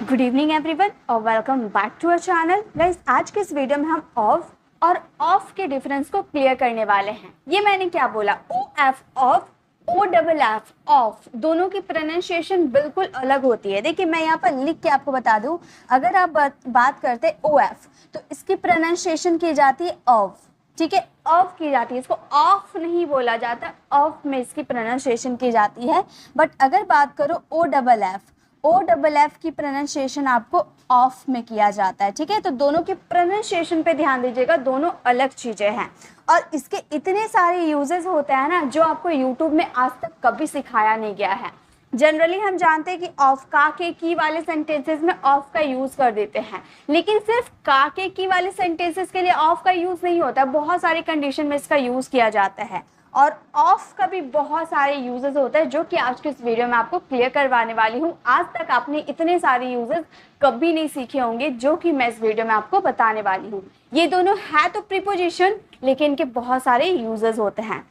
Good evening everyone और welcome back to our channel. Guys, आज के इस वीडियो में हम ऑफ और ऑफ के डिफरेंस को क्लियर करने वाले हैं। ये मैंने क्या बोला, O F of, O double F off, दोनों की प्रोनाउंसिएशन बिल्कुल अलग होती है। देखिए मैं यहाँ पर लिख के आपको बता दूं, अगर आप बात करते ओ एफ तो इसकी प्रोनाउंसिएशन की जाती है ऑफ, ठीक है, ऑफ की जाती है, इसको ऑफ नहीं बोला जाता, ऑफ में इसकी प्रोनाउंसिएशन की जाती है। बट अगर बात करो ओ डबल एफ की प्रोनाउंसिएशन आपको ऑफ में किया जाता है, ठीक है। तो दोनों की प्रोनाउंसिएशन पे ध्यान दीजिएगा, दोनों अलग चीजें हैं और इसके इतने सारे यूजेस होते हैं ना जो आपको यूट्यूब में आज तक कभी सिखाया नहीं गया है। जनरली हम जानते हैं कि ऑफ का के की वाले सेंटेंसेस में ऑफ का यूज कर देते हैं, लेकिन सिर्फ का के की वाले सेंटेंसेस के लिए ऑफ का यूज नहीं होता, बहुत सारी कंडीशन में इसका यूज किया जाता है और ऑफ का भी बहुत सारे यूजेस होते हैं जो कि आज की इस वीडियो में आपको क्लियर करवाने वाली हूँ। आज तक आपने इतने सारे यूजेस कभी नहीं सीखे होंगे जो कि मैं इस वीडियो में आपको बताने वाली हूँ। ये दोनों है तो प्रीपोजिशन, लेकिन इनके बहुत सारे यूजेस होते हैं।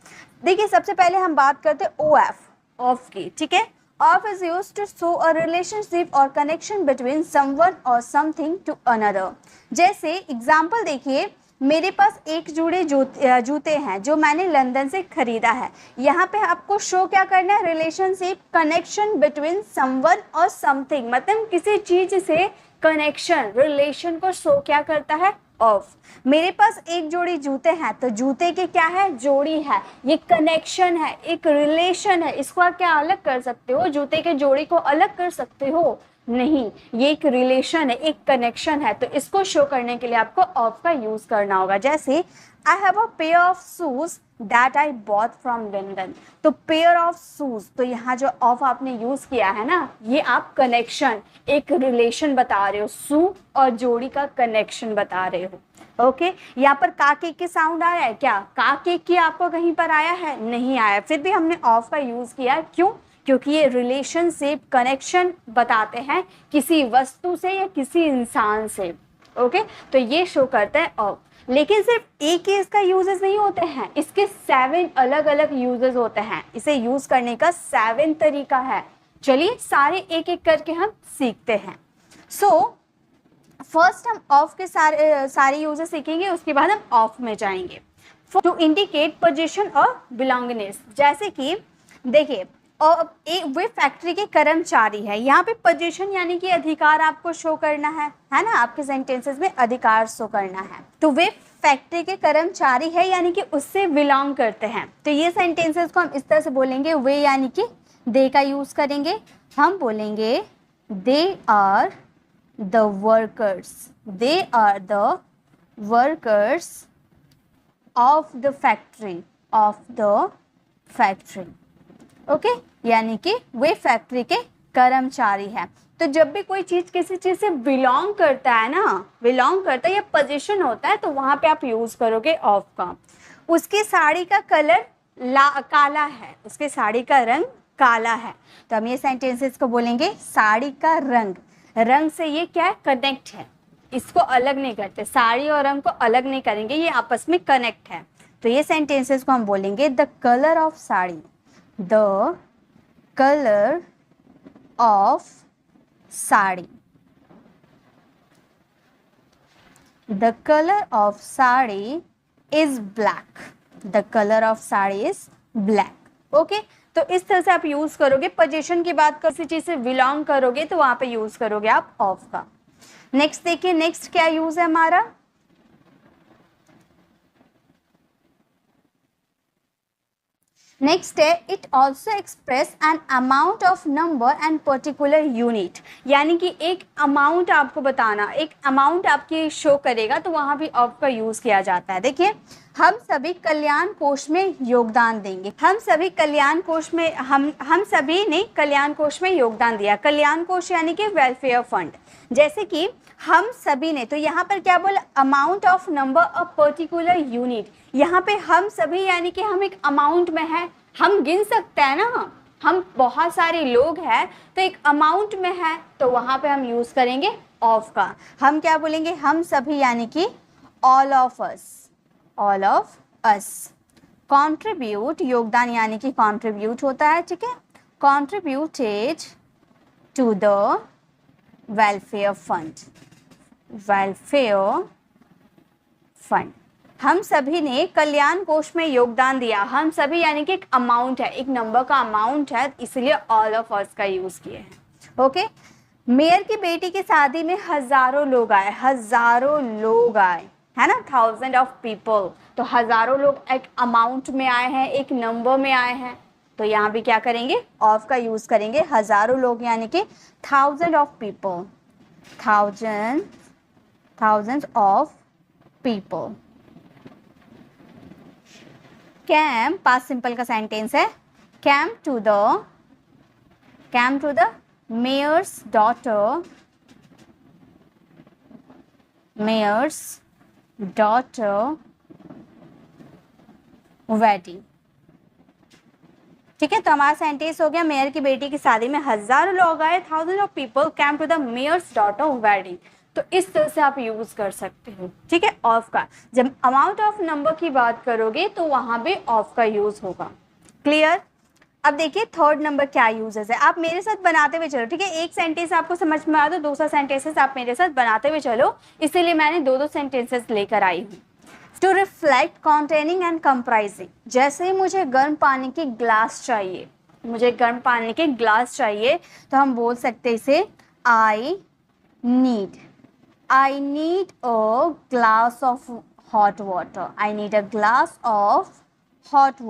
देखिए सबसे पहले हम बात करते हैं ओ एफ, ऑफ की, ठीक है। Of is used to show a relationship or connection between someone or something to another। जैसे एग्जाम्पल देखिए, मेरे पास एक जोड़े जूते हैं जो मैंने लंदन से खरीदा है। यहाँ पे आपको शो क्या करना है, रिलेशनशिप, कनेक्शन बिटवीन समवन और समथिंग, मतलब किसी चीज से कनेक्शन, रिलेशन को शो क्या करता है, ऑफ। मेरे पास एक जोड़ी जूते हैं तो जूते के क्या है, जोड़ी है, ये कनेक्शन है, एक रिलेशन है। इसको आप क्या अलग कर सकते हो, जूते के जोड़ी को अलग कर सकते हो? नहीं, ये एक रिलेशन है, एक कनेक्शन है, तो इसको शो करने के लिए आपको ऑफ का यूज करना होगा। जैसे I have a pair of shoes that I bought from London, तो पेयर ऑफ शूज, तो यहाँ जो ऑफ आपने यूज किया है ना, ये आप कनेक्शन, एक रिलेशन बता रहे हो, शू और जोड़ी का कनेक्शन बता रहे हो। ओके, यहाँ पर काके के साउंड आया है क्या, काके की आपको कहीं पर आया है? नहीं आया, फिर भी हमने ऑफ का यूज किया। क्यों? क्योंकि ये रिलेशनशिप, कनेक्शन बताते हैं किसी वस्तु से या किसी इंसान से। ओके, तो ये शो करता है ऑफ। लेकिन सिर्फ एक ही इसका यूजेस नहीं होते हैं, इसके 7 अलग अलग यूजेस होते हैं। इसे यूज करने का 7 तरीका है। चलिए सारे एक एक करके हम सीखते हैं। सो फर्स्ट हम ऑफ के सारे यूजेस सीखेंगे, उसके बाद हम ऑफ में जाएंगे। टू इंडिकेट पोजीशन और बिलोंगनेस, जैसे कि देखिए और वे फैक्ट्री के कर्मचारी है, यहाँ पे पोजीशन यानी कि अधिकार आपको शो करना है ना, आपके सेंटेंसेस में अधिकार शो करना है। तो वे फैक्ट्री के कर्मचारी है यानी कि उससे बिलोंग करते हैं। तो ये सेंटेंसेस को हम इस तरह से बोलेंगे, वे यानी कि दे का यूज करेंगे, हम बोलेंगे they are the workers, they are the workers of the factory, of the factory. Okay, यानी कि वे फैक्ट्री के कर्मचारी हैं। तो जब भी कोई चीज किसी चीज से बिलोंग करता है ना, बिलोंग करता है या पोजीशन होता है, तो वहां पे आप यूज करोगे ऑफ का। उसकी साड़ी का कलर काला है, उसके साड़ी का रंग काला है, तो हम ये सेंटेंसेस को बोलेंगे साड़ी का रंग, रंग से ये क्या है, कनेक्ट है, इसको अलग नहीं करते, साड़ी और रंग को अलग नहीं करेंगे, ये आपस में कनेक्ट है। तो ये सेंटेंसेस को हम बोलेंगे the colour of sari, the color of sari, the color of sari is black, the color of sari is black। Okay, तो इस तरह से आप यूज करोगे। पोजीशन की बात किसी चीज से बिलोंग करोगे तो वहां पे यूज करोगे आप ऑफ का। नेक्स्ट देखिए, नेक्स्ट क्या यूज है हमारा, नेक्स्ट है it also express an amount of number and particular unit, यानी कि एक अमाउंट आपको बताना, एक अमाउंट आपकी शो करेगा, तो वहां भी ऑफ का यूज किया जाता है। देखिए हम सभी कल्याण कोष में योगदान देंगे, हम सभी कल्याण कोष में, हम सभी ने कल्याण कोष में योगदान दिया। कल्याण कोष यानी कि वेलफेयर फंड। जैसे कि हम सभी ने, तो यहाँ पर क्या बोला, amount of number of particular unit. यहाँ पे हम सभी यानी कि हम एक अमाउंट में है, हम गिन सकते हैं ना, हम बहुत सारे लोग हैं तो एक अमाउंट में है, तो वहां पे हम यूज करेंगे ऑफ का। हम क्या बोलेंगे, हम सभी यानी कि all of us, all of us. Contribute, योगदान यानी कि कॉन्ट्रीब्यूट होता है, ठीक है, contributed to the welfare fund, welfare fund. हम सभी ने कल्याण कोष में योगदान दिया। हम सभी यानी कि एक अमाउंट है, एक नंबर का अमाउंट है, इसलिए ऑल ऑफ अस का यूज किए हैं। ओके, मेयर की बेटी की शादी में हजारों लोग आए, हजारों लोग आए, है ना, 1000 ऑफ पीपल। तो हजारों लोग एक अमाउंट में आए हैं, एक नंबर में आए हैं, तो यहाँ भी क्या करेंगे, ऑफ का यूज करेंगे। हजारों लोग यानी कि 1000 of people, thousands of people। came past simple का सेंटेंस है, came to the mayor's daughter wedding। ठीक है, तो हमारा सेंटेंस हो गया, मेयर की बेटी की शादी में हजारों लोग आए, 1000 of people came to the mayor's daughter wedding. तो इस तरह से आप यूज कर सकते हो। ठीक है, ऑफ का, जब अमाउंट ऑफ नंबर की बात करोगे तो वहां भी ऑफ का यूज होगा। क्लियर। अब देखिए थर्ड नंबर क्या यूजेस है, आप मेरे साथ बनाते हुए चलो। ठीक है, एक सेंटेंस आपको समझ में आ तो दूसरा सेंटेंसेस आप मेरे साथ बनाते हुए चलो, इसीलिए मैंने दो सेंटेंसेस लेकर आई हूँ। To reflect, containing and comprising. जैसे ही मुझे गर्म पानी की ग्लास चाहिए, मुझे गर्म पानी के ग्लास चाहिए, तो हम बोल सकते इसे I need a glass of hot water. I need a glass of hot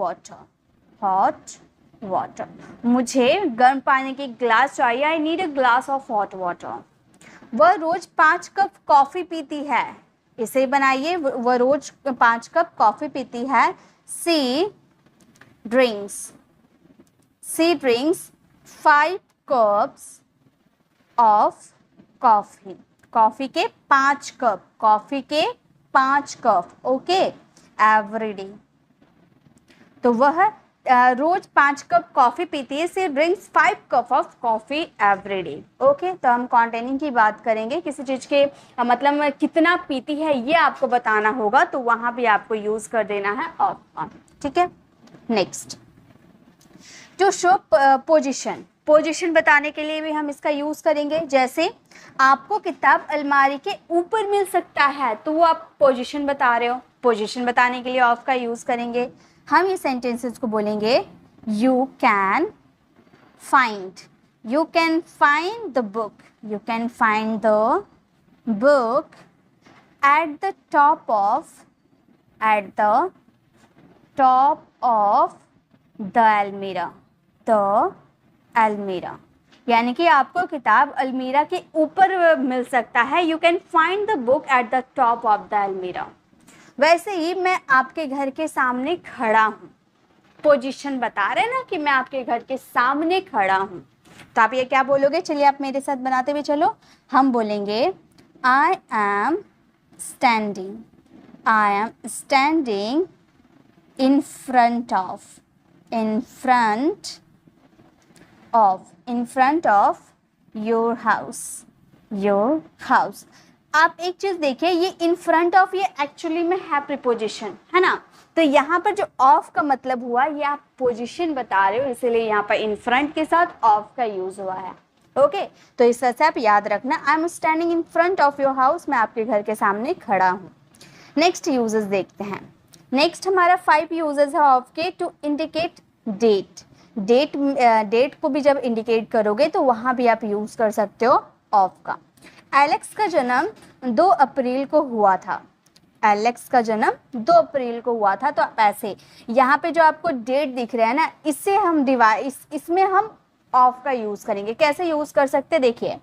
water. मुझे गर्म पानी की ग्लास चाहिए, I need a glass of hot water. वह रोज 5 कप कॉफी पीती है, इसे बनाइए, वह रोज 5 कप कॉफी पीती है। She drinks 5 cups of coffee. Coffee के 5 कप, ओके, एवरीडे। तो वह रोज 5 कप कॉफी पीती है। She drinks 5 cup of coffee everyday. Okay, तो हम कॉन्टेनिंग की बात करेंगे, किसी चीज के मतलब कितना पीती है ये आपको बताना होगा, तो वहां भी आपको यूज कर देना है ऑफ ऑन। ठीक है, नेक्स्ट, टू शो पोजीशन बताने के लिए भी हम इसका यूज करेंगे। जैसे आपको किताब अलमारी के ऊपर मिल सकता है, तो वो आप पोजीशन बता रहे हो, पोजीशन बताने के लिए ऑफ का यूज करेंगे। हम ये सेंटेंसेस को बोलेंगे, you can find the book at the top of the अलमीरा। यानी कि आपको किताब अलमीरा के ऊपर मिल सकता है। You can find the book at the top of the अलमीरा। वैसे ही मैं आपके घर के सामने खड़ा हूँ, पोजीशन बता रहे ना कि मैं आपके घर के सामने खड़ा हूँ, तो आप ये क्या बोलोगे, चलिए आप मेरे साथ बनाते हुए चलो। हम बोलेंगे I am standing in front of your house. आप एक चीज देखिए, ये इन फ्रंट ऑफ, ये एक्चुअली में है प्रीपोजिशन, है ना। तो यहाँ पर जो ऑफ का मतलब हुआ, ये आप पोजीशन बता रहे हो, इसीलिए यहाँ पर इन फ्रंट के साथ ऑफ का यूज हुआ है। ओके, तो इस तरह से आप याद रखना, I am standing in front of your house, मैं आपके घर के सामने खड़ा हूँ। नेक्स्ट यूजेस देखते हैं। नेक्स्ट हमारा 5 यूजेस है ऑफ के। टू इंडिकेट डेट को भी जब इंडिकेट करोगे तो वहां भी आप यूज कर सकते हो ऑफ का। एलेक्स का जन्म 2 अप्रैल को हुआ था। तो आप ऐसे, यहाँ पे जो आपको डेट दिख रहा है ना, इससे हम इसमें हम ऑफ का यूज करेंगे। कैसे यूज कर सकते, देखिए,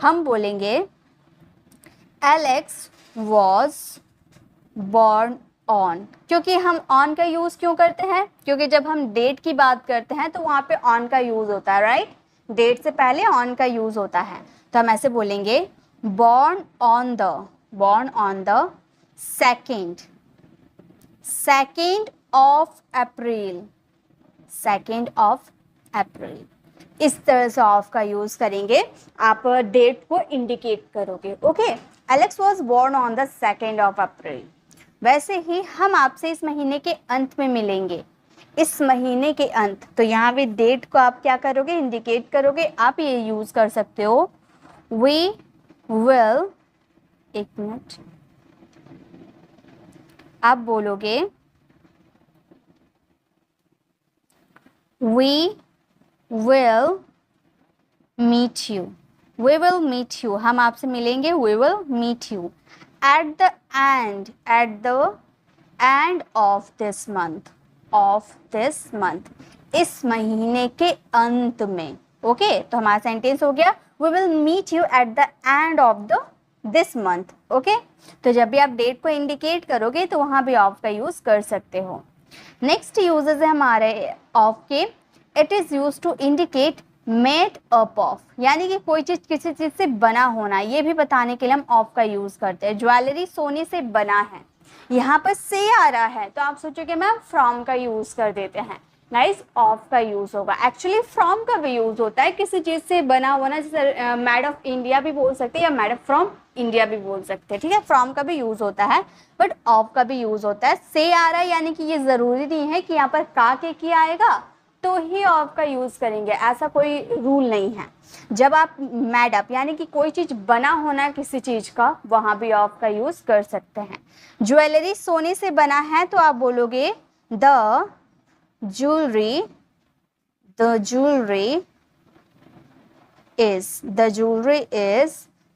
हम बोलेंगे एलेक्स वॉज बॉर्न ऑन। क्योंकि हम ऑन का यूज क्यों करते हैं, क्योंकि जब हम डेट की बात करते हैं तो वहां पे ऑन का यूज होता है, राइट। डेट से पहले ऑन का यूज होता है, तो हम ऐसे बोलेंगे born on the second of April। इस तरह से ऑफ का यूज करेंगे, आप डेट को इंडिकेट करोगे। Okay, Alex was born on the 2nd of April। वैसे ही हम आपसे इस महीने के अंत में मिलेंगे, इस महीने के अंत, तो यहाँ पे डेट को आप क्या करोगे, इंडिकेट करोगे। आप ये यूज कर सकते हो, वी will, एक मिनट, आप बोलोगे we will meet you, we will meet you, हम आपसे मिलेंगे, we will meet you at the end of this month, इस महीने के अंत में। ओके, तो हमारा सेंटेंस हो गया we will meet you at the end of this month। Okay, तो जब भी आप डेट को इंडिकेट करोगे तो वहां भी ऑफ का यूज कर सकते हो। नेक्स्ट यूजेस है हमारे ऑफ के, it is use to indicate made up of, यानी कि कोई चीज किसी चीज से बना होना, ये भी बताने के लिए हम ऑफ का यूज करते हैं। ज्वेलरी सोने से बना है, यहाँ पर से आ रहा है तो आप सोचोगे मैम फ्रॉम का यूज कर देते हैं, नाइस, ऑफ का यूज होगा। एक्चुअली फ्रॉम का भी यूज होता है किसी चीज से बना होना, जैसे मेड ऑफ इंडिया भी बोल सकते हैं या मेड ऑफ फ्रॉम इंडिया भी बोल सकते हैं, ठीक है। फ्रॉम का भी यूज होता है बट ऑफ का भी यूज होता है। से आ रहा है यानी कि ये जरूरी नहीं है कि यहाँ पर का के की आएगा तो ही ऑफ का यूज करेंगे, ऐसा कोई रूल नहीं है। जब आप मेड अप यानी कि कोई चीज बना होना किसी चीज का, वहां भी ऑफ का यूज कर सकते हैं। ज्वेलरी सोने से बना है तो आप बोलोगे the jewelry is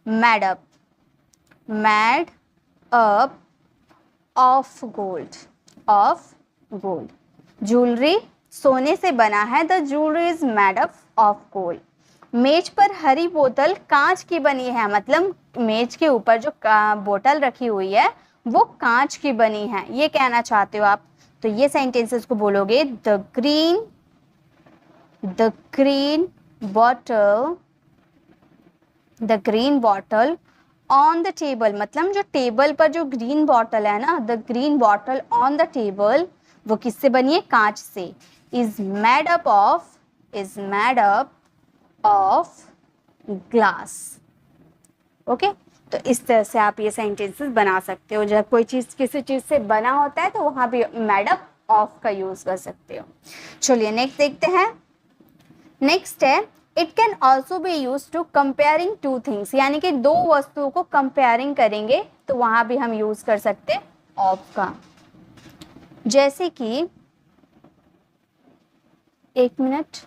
made up of gold, jewellery सोने से बना है, the jewellery is made up of gold. मेज पर हरी बोतल कांच की बनी है, मतलब मेज के ऊपर जो बोतल रखी हुई है वो कांच की बनी है, ये कहना चाहते हो आप। तो ये सेंटेंसेस को बोलोगे the green bottle on the table, मतलब जो टेबल पर जो ग्रीन बॉटल है ना, the green bottle on the table, वो किससे बनी है? कांच से। Is made up of glass. Okay, तो इस तरह से आप ये सेंटेंसेस बना सकते हो। जब कोई चीज किसी चीज से बना होता है तो वहां भी मेड अप ऑफ का यूज कर सकते हो। चलिए नेक्स्ट देखते हैं। नेक्स्ट है it can also be use to comparing two things, यानी कि दो वस्तुओं को कंपेयरिंग करेंगे तो वहां भी हम यूज कर सकते हैं ऑफ का। जैसे कि एक मिनट,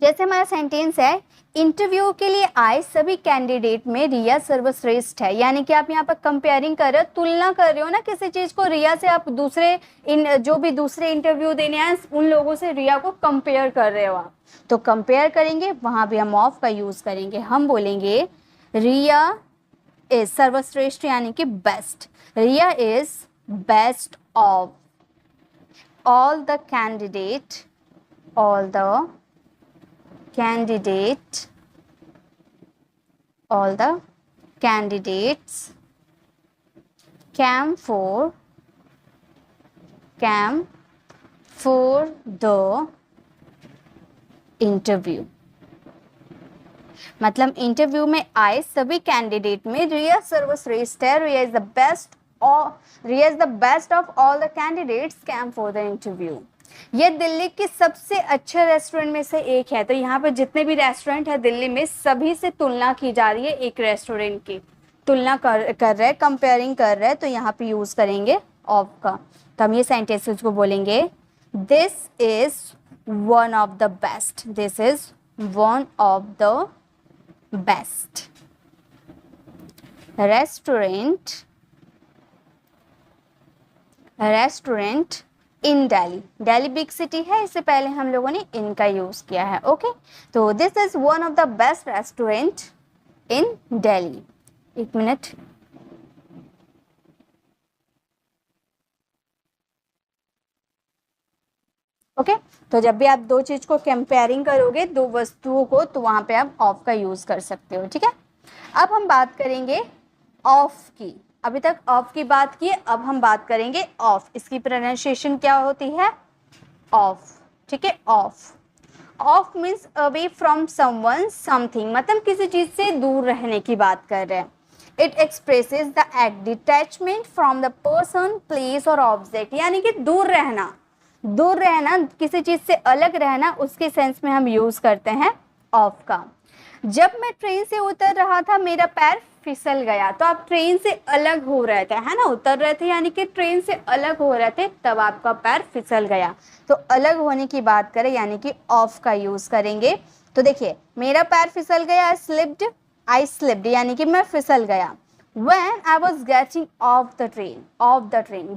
जैसे हमारा सेंटेंस है इंटरव्यू के लिए आए सभी कैंडिडेट में रिया सर्वश्रेष्ठ है, यानी कि आप यहाँ पर कंपेयरिंग कर रहे हो, तुलना कर रहे हो ना किसी चीज को। रिया से आप जो भी दूसरे इंटरव्यू देने आए उन लोगों से रिया को कंपेयर कर रहे हो आप, तो कंपेयर करेंगे वहां भी हम ऑफ का यूज करेंगे। हम बोलेंगे रिया इज सर्वश्रेष्ठ यानी कि best, Riya is best of all the candidates came for the interview, मतलब इंटरव्यू में आए सभी कैंडिडेट में रिया सर्वश्रेष्ठ है, Riya is the best of all the candidates came for the interview. ये दिल्ली के सबसे अच्छे रेस्टोरेंट में से एक है, तो यहाँ पर जितने भी रेस्टोरेंट है दिल्ली में सभी से तुलना की जा रही है, एक रेस्टोरेंट की तुलना कर रहे हैं, कंपेयरिंग कर रहे हैं, तो यहाँ पे यूज करेंगे ऑफ का। तो हम ये सेंटेंसेस को बोलेंगे this is one of the best, this is one of the best restaurant in Delhi. Delhi big city है, इससे पहले हम लोगों ने इनका यूज किया है। ओके, तो this is one of the best restaurant in Delhi. एक मिनट, ओके, तो जब भी आप दो चीज को कंपेयरिंग करोगे, दो वस्तुओं को, तो वहां पे आप ऑफ का यूज कर सकते हो। ठीक है, अब हम बात करेंगे ऑफ की। अभी तक ऑफ की बात की, अब हम बात करेंगे ऑफ। इसकी प्रोनाउंसिएशन क्या होती है? ऑफ। ठीक है, of means away from someone something, मतलब किसी चीज से दूर रहने की बात कर रहे हैं। It expresses the act detachment from the person, place और ऑब्जेक्ट, यानी कि दूर रहना, किसी चीज से अलग रहना, उसके सेंस में हम यूज करते हैं ऑफ का। जब मैं ट्रेन से उतर रहा था मेरा पैर फिसल गया। तो आप ट्रेन से अलग हो रहे थे, है ना, उतर रहे थे यानी कि ट्रेन से अलग हो रहे थे, तब आपका पैर फिसल गया। तो अलग होने की बात करें यानी कि ऑफ का यूज करेंगे। तो देखिए, मेरा पैर फिसल गया, आई स्लिप्ड यानी कि मैं फिसल गया। When I was getting off the train,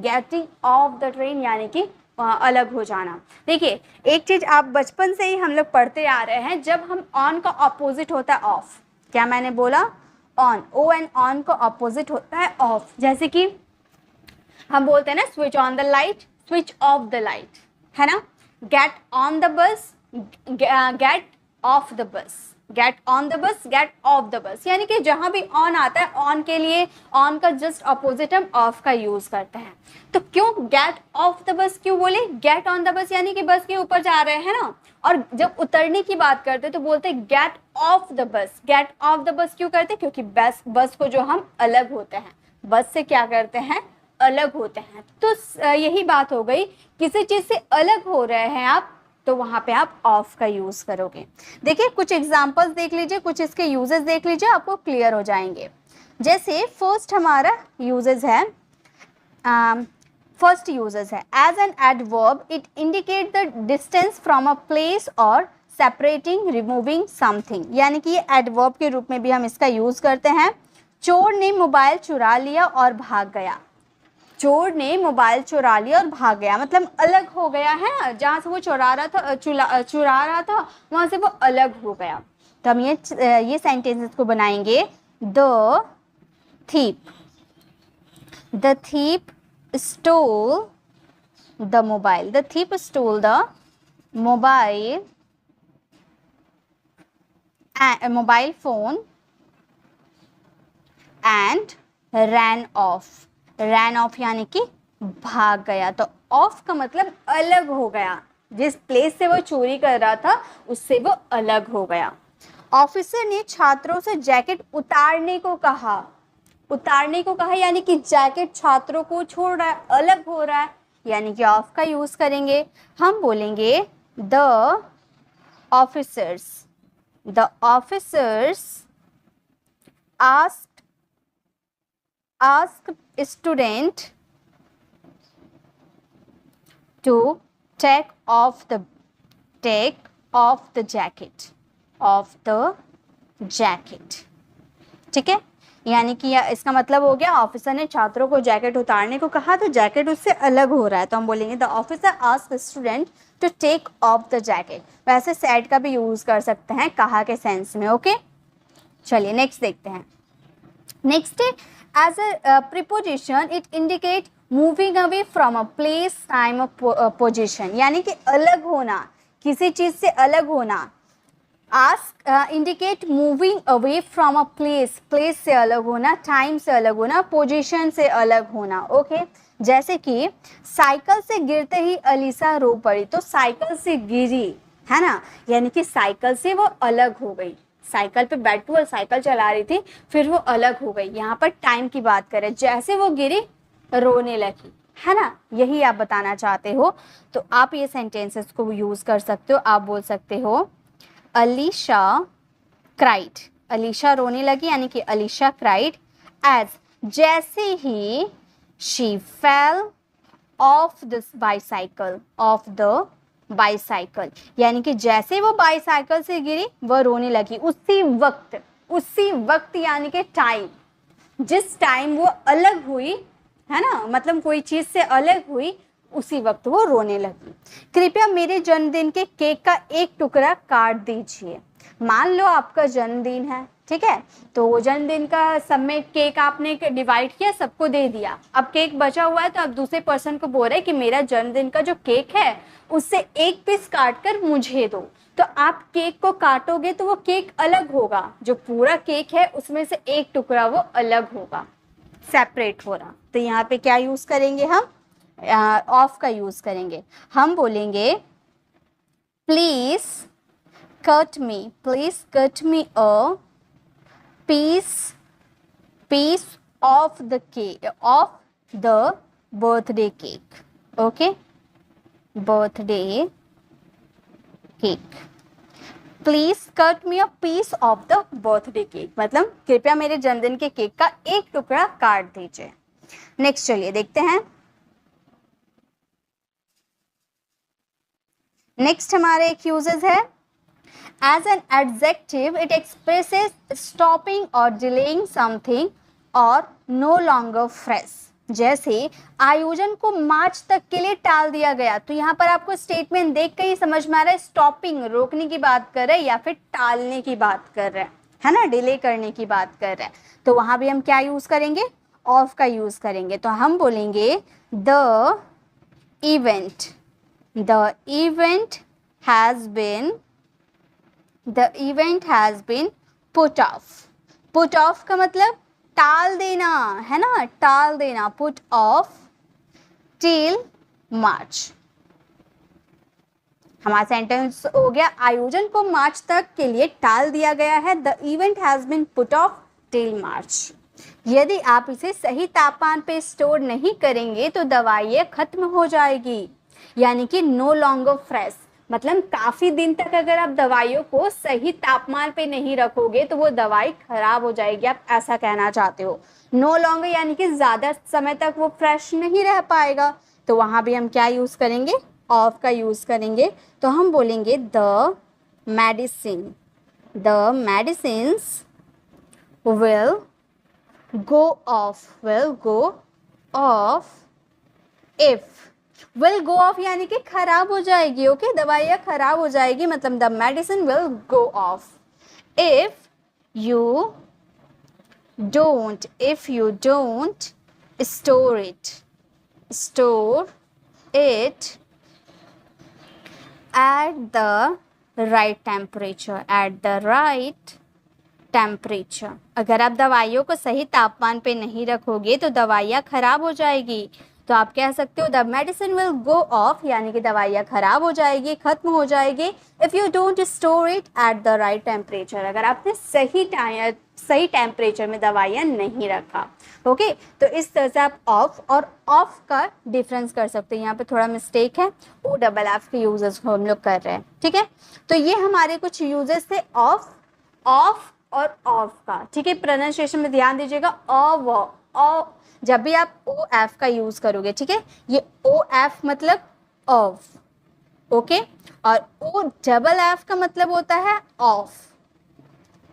getting off the train यानी कि अलग हो जाना। देखिए, एक चीज आप बचपन से ही हम लोग पढ़ते आ रहे हैं, जब हम ऑन का ऑपोजिट होता है ऑफ। क्या मैंने बोला? ऑन, ओ एन ऑन का ऑपोजिट होता है ऑफ। जैसे कि हम बोलते हैं ना, switch on the light, switch off the light, है ना। Get on the bus, get off the bus, get on the bus, get off the bus, यानी कि जहां भी ऑन आता है, ऑन के लिए ऑन का जस्ट अपोजिट हम ऑफ का यूज करते हैं। तो क्यों गेट ऑफ द बस क्यों बोले? गेट ऑन द बस यानी कि बस के ऊपर जा रहे हैं ना, और जब उतरने की बात करते तो बोलते get off the bus. Get off the bus क्यों करते? क्योंकि बस को जो हम अलग होते हैं, बस से क्या करते हैं? अलग होते हैं। तो यही बात हो गई, किसी चीज से अलग हो रहे हैं आप, तो वहां पे आप ऑफ का यूज करोगे। देखिए, कुछ एग्जांपल्स देख लीजिए, कुछ इसके यूजेस देख लीजिए, आपको क्लियर हो जाएंगे। जैसे फर्स्ट हमारा यूजेस है, फर्स्ट यूजेस है as an adverb, it indicate the distance from a place और सेपरेटिंग, रिमूविंग समथिंग, यानी कि ये एडवर्ब के रूप में भी हम इसका यूज करते हैं। चोर ने मोबाइल चुरा लिया और भाग गया। चोर ने मोबाइल चुरा लिया और भाग गया, मतलब अलग हो गया है ना, जहाँ से वो चुरा रहा था वहां से वो अलग हो गया। तो हम ये सेंटेंसेस को बनाएंगे। The thief stole the mobile, the thief stole the mobile phone and ran off यानी कि भाग गया। तो ऑफ का मतलब अलग हो गया, जिस प्लेस से वो चोरी कर रहा था उससे वो अलग हो गया। ऑफिसर ने छात्रों से जैकेट उतारने को कहा यानी कि जैकेट छात्रों को छोड़ रहा है, अलग हो रहा है, यानी कि ऑफ का यूज करेंगे। हम बोलेंगे the officers asked student to take off the jacket, ठीक है। यानी कि इसका मतलब हो गया, ऑफिसर ने छात्रों को जैकेट उतारने को कहा तो जैकेट उससे अलग हो रहा है, तो हम बोलेंगे the officer asked student to take off the jacket. वैसे सेड का भी यूज कर सकते हैं कहा के सेंस में। ओके, चलिए नेक्स्ट देखते हैं। नेक्स्ट है as a preposition it indicate moving away from a place, time or position, यानी कि अलग होना, किसी चीज से अलग होना। ask indicate moving away from a place से अलग होना, time से अलग होना, position से अलग होना। ओके, जैसे कि साइकिल से गिरते ही अलीसा रो पड़ी। तो साइकिल से गिरी, है ना, यानी कि साइकिल से वो अलग हो गई, साइकिल पे बैठी और साइकिल चला रही थी, फिर वो अलग हो गई। यहाँ पर टाइम की बात करें, जैसे वो गिरी रोने लगी, है ना, यही आप बताना चाहते हो। तो आप ये सेंटेंसेस को यूज कर सकते हो। आप बोल सकते हो अलीशा क्राइड, अलीशा रोने लगी यानी कि अलीशा क्राइड एज, जैसे ही she fell off the bicycle, यानी कि जैसे वो बाईसाइकिल से गिरी वह रोने लगी। उसी वक्त यानी कि टाइम, जिस टाइम वो अलग हुई, है ना, मतलब कोई चीज से अलग हुई, उसी वक्त वो रोने लगी। कृपया मेरे जन्मदिन के केक का एक टुकड़ा काट दीजिए। मान लो आपका जन्मदिन है, ठीक है, तो जन्मदिन का सब में केक आपने डिवाइड किया, सबको दे दिया। अब केक बचा हुआ है तो आप दूसरे पर्सन को बोल रहे हैं कि मेरा जन्मदिन का जो केक है उससे एक पीस काट कर मुझे दो। तो आप केक को काटोगे तो वो केक अलग होगा, जो पूरा केक है उसमें से एक टुकड़ा वो अलग होगा, सेपरेट हो रहा। तो यहाँ पे क्या यूज करेंगे हम? ऑफ का यूज करेंगे। हम बोलेंगे please cut me a piece of the birthday cake. Okay, birthday cake. Please cut me a piece of the birthday cake, मतलब कृपया मेरे जन्मदिन के केक का एक टुकड़ा काट दीजिए। नेक्स्ट चलिए देखते हैं। नेक्स्ट हमारे एक यूजेस है, as an adjective it expresses stopping और डिलेइंग समथिंग और नो लॉन्गर फ्रेश। जैसे आयोजन को मार्च तक के लिए टाल दिया गया, तो यहाँ पर आपको स्टेटमेंट देख कर ही समझ में आ रहा है स्टॉपिंग रोकने की बात कर रहे हैं या फिर टालने की बात कर रहे हैं, है ना, डिले करने की बात कर रहे हैं। तो वहां भी हम क्या यूज करेंगे, ऑफ का यूज करेंगे। तो हम बोलेंगे the event has been put off का मतलब टाल देना, है ना, टाल देना, put off till March। हमारा सेंटेंस हो गया, आयोजन को मार्च तक के लिए टाल दिया गया है। The event has been put off till March. यदि आप इसे सही तापमान पे स्टोर नहीं करेंगे तो दवाई खत्म हो जाएगी, यानी कि नो लॉन्गर फ्रेश, मतलब काफी दिन तक अगर आप दवाइयों को सही तापमान पे नहीं रखोगे तो वो दवाई खराब हो जाएगी, आप ऐसा कहना चाहते हो। नो लॉन्गर यानी कि ज्यादा समय तक वो फ्रेश नहीं रह पाएगा, तो वहां भी हम क्या यूज करेंगे, ऑफ का यूज करेंगे। तो हम बोलेंगे the medicines will go off if, will go off यानी कि खराब हो जाएगी, ओके, दवाइयाँ खराब हो जाएगी, मतलब the medicine will go off if you don't store it at the right temperature। अगर आप दवाइयों को सही तापमान पे नहीं रखोगे तो दवाइयाँ खराब हो जाएगी। तो आप कह सकते हो the medicine will go of, यानी कि दवाइयाँ खराब हो जाएगी, खत्म हो जाएगी, if you don't store it at the right temperature, अगर आपने सही टेम्परेचर में दवाइयाँ नहीं रखा। ओके, तो इस तरह से आप ऑफ और ऑफ का डिफरेंस कर सकते हैं। यहाँ पे थोड़ा मिस्टेक है, OFF के यूजेस को हम लोग कर रहे हैं, ठीक है। तो ये हमारे कुछ यूजेस थे ऑफ और ऑफ का, ठीक है। प्रोनाउंसिएशन में ध्यान दीजिएगा, जब भी आप OF का यूज करोगे, ठीक है, ये OF मतलब ऑफ, ओके, और OFF का मतलब होता है ऑफ।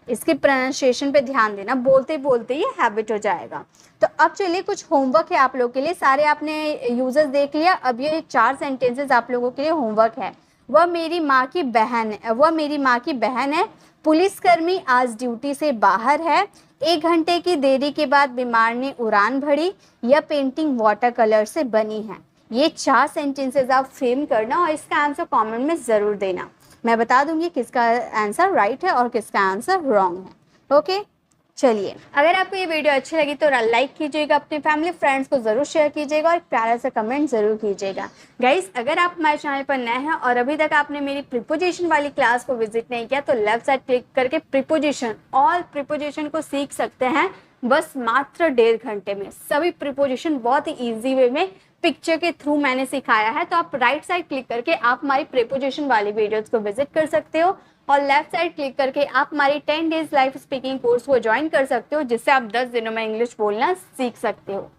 इसके प्रोनाउंसिएशन पे ध्यान देना, बोलते बोलते ये हैबिट हो जाएगा। तो अब चलिए कुछ होमवर्क है आप लोग के लिए। सारे आपने यूजर्स देख लिया, अब ये 4 सेंटेंसेस आप लोगों के लिए होमवर्क है। वह मेरी माँ की बहन है, पुलिसकर्मी आज ड्यूटी से बाहर है, 1 घंटे की देरी के बाद बीमार ने उड़ान भरी, यह पेंटिंग वाटर कलर से बनी है। ये 4 सेंटेंसेस आप फ्रेम करना और इसका आंसर कमेंट में ज़रूर देना। मैं बता दूंगी किसका आंसर राइट है और किसका आंसर रॉन्ग है, ओके। चलिए, अगर आपको ये वीडियो अच्छी लगी तो लाइक कीजिएगा, अपने फैमिली फ्रेंड्स को ज़रूर शेयर कीजिएगा और प्यारा सा कमेंट ज़रूर कीजिएगा। गाइस, अगर आप हमारे चैनल पर नए हैं और अभी तक आपने मेरी प्रीपोजिशन वाली क्लास को विजिट नहीं किया तो लेफ्ट साइड क्लिक करके ऑल प्रीपोजिशन को सीख सकते हैं बस मात्र 1.5 घंटे में। सभी प्रीपोजिशन बहुत ही ईजी वे में पिक्चर के थ्रू मैंने सिखाया है। तो आप राइट साइड क्लिक करके आप हमारी प्रीपोजिशन वाली वीडियोज़ को विजिट कर सकते हो और लेफ्ट साइड क्लिक करके आप हमारी 10 डेज लाइफ स्पीकिंग कोर्स को ज्वाइन कर सकते हो, जिससे आप 10 दिनों में इंग्लिश बोलना सीख सकते हो।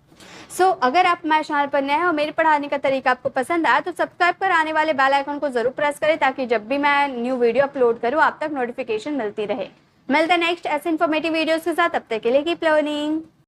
अगर आप हमारे चैनल पर नए हैं और मेरे पढ़ाने का तरीका आपको पसंद आया तो सब्सक्राइब कर आने वाले बेल आइकन को जरूर प्रेस करें, ताकि जब भी मैं न्यू वीडियो अपलोड करूँ आप तक नोटिफिकेशन मिलती रहे। मिलते हैं नेक्स्ट ऐसे इन्फॉर्मेटिव वीडियोज़ के साथ, तब तक के लिए कीप लर्निंग।